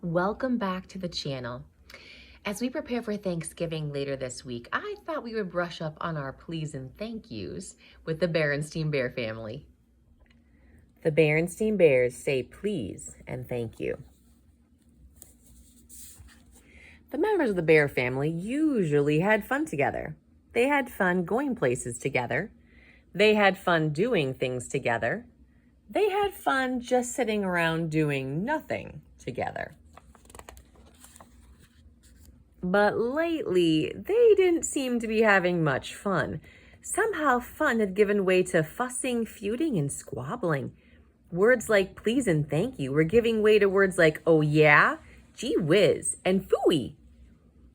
Welcome back to the channel. As we prepare for Thanksgiving later this week, I thought we would brush up on our please and thank yous with the Berenstain Bear family. The Berenstain Bears say please and thank you. The members of the Bear family usually had fun together. They had fun going places together. They had fun doing things together. They had fun just sitting around doing nothing together. But lately, they didn't seem to be having much fun. Somehow fun had given way to fussing, feuding, and squabbling. Words like please and thank you were giving way to words like oh yeah, gee whiz, and phooey.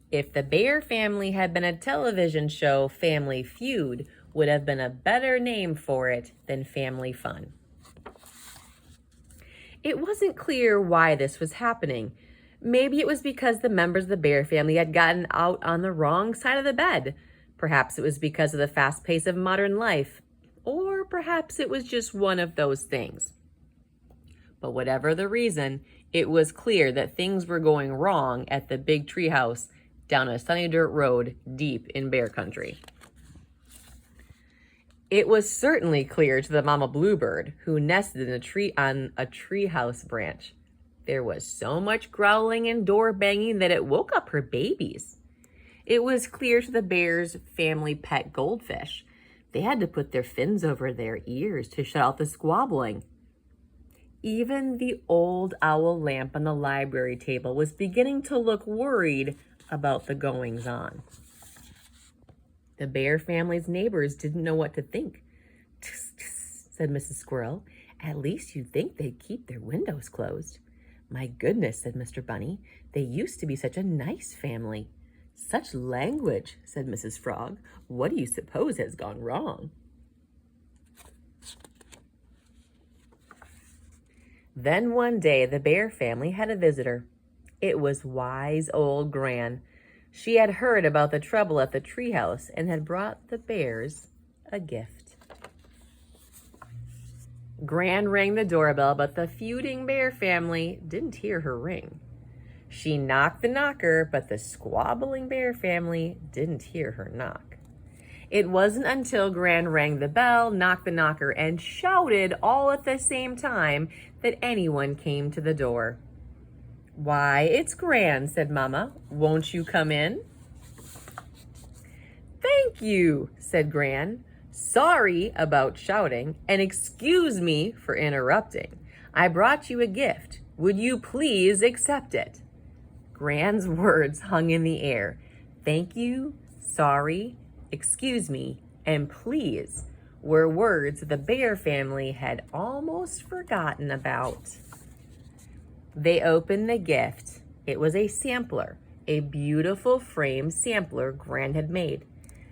If the Bear family had been a television show, Family Feud would have been a better name for it than Family Fun. It wasn't clear why this was happening. Maybe it was because the members of the Bear family had gotten out on the wrong side of the bed. Perhaps it was because of the fast pace of modern life. Or perhaps it was just one of those things. But whatever the reason, it was clear that things were going wrong at the big treehouse down a sunny dirt road deep in bear country. It was certainly clear to the mama bluebird, who nested in a tree on a treehouse branch. There was so much growling and door banging that it woke up her babies. It was clear to the bear's family pet goldfish. They had to put their fins over their ears to shut out the squabbling. Even the old owl lamp on the library table was beginning to look worried about the goings-on. The Bear family's neighbors didn't know what to think. "Tss, tss," said Mrs. Squirrel. "At least you'd think they'd keep their windows closed." "My goodness," said Mr. Bunny. "They used to be such a nice family." "Such language," said Mrs. Frog. "What do you suppose has gone wrong?" Then one day the Bear family had a visitor. It was wise old Gran. She had heard about the trouble at the treehouse and had brought the bears a gift. Gran rang the doorbell, but the feuding Bear family didn't hear her ring. She knocked the knocker, but the squabbling Bear family didn't hear her knock. It wasn't until Gran rang the bell, knocked the knocker, and shouted all at the same time that anyone came to the door. "Why, it's Gran," said Mama. "Won't you come in?" "Thank you," said Gran. "Sorry about shouting, and excuse me for interrupting. I brought you a gift. Would you please accept it?" Gran's words hung in the air. Thank you, sorry, excuse me, and please were words the Bear family had almost forgotten about. They opened the gift. It was a sampler, a beautiful framed sampler Gran had made.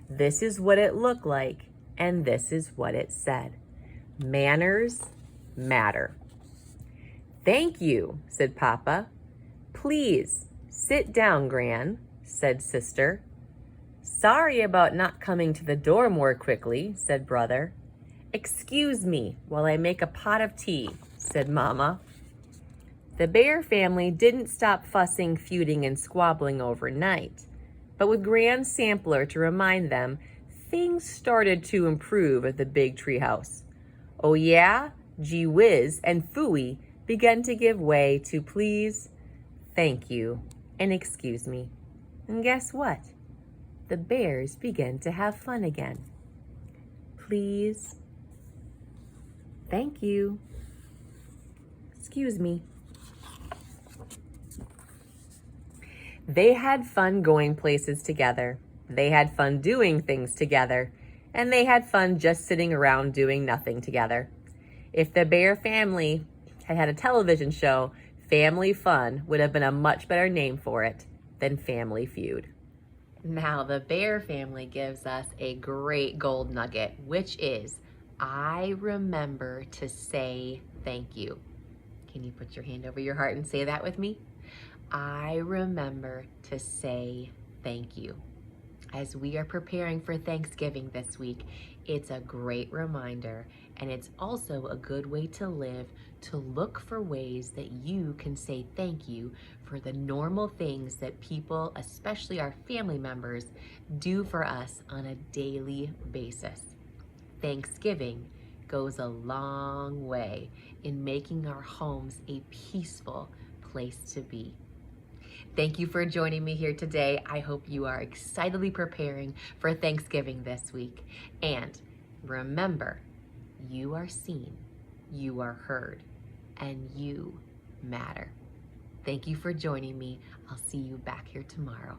This is what it looked like, and this is what it said. Manners matter. "Thank you," said Papa. "Please sit down, Gran," said Sister. "Sorry about not coming to the door more quickly," said Brother. "Excuse me while I make a pot of tea," said Mama. The Bear family didn't stop fussing, feuding, and squabbling overnight. But with Gran's sampler to remind them, things started to improve at the big treehouse. Oh yeah, gee whiz, and phooey began to give way to please, thank you, and excuse me. And guess what? The bears began to have fun again. Please, thank you, excuse me. They had fun going places together. They had fun doing things together. And they had fun just sitting around doing nothing together. If the Bear family had had a television show, Family Fun would have been a much better name for it than Family Feud. Now the Bear family gives us a great gold nugget, which is, I remember to say thank you. Can you put your hand over your heart and say that with me? I remember to say thank you. As we are preparing for Thanksgiving this week, it's a great reminder And it's also a good way to live, to look for ways that you can say thank you for the normal things that people, especially our family members, do for us on a daily basis. Thanksgiving goes a long way in making our homes a peaceful place to be. Thank you for joining me here today. I hope you are excitedly preparing for Thanksgiving this week. And remember, you are seen, you are heard, and you matter. Thank you for joining me. I'll see you back here tomorrow.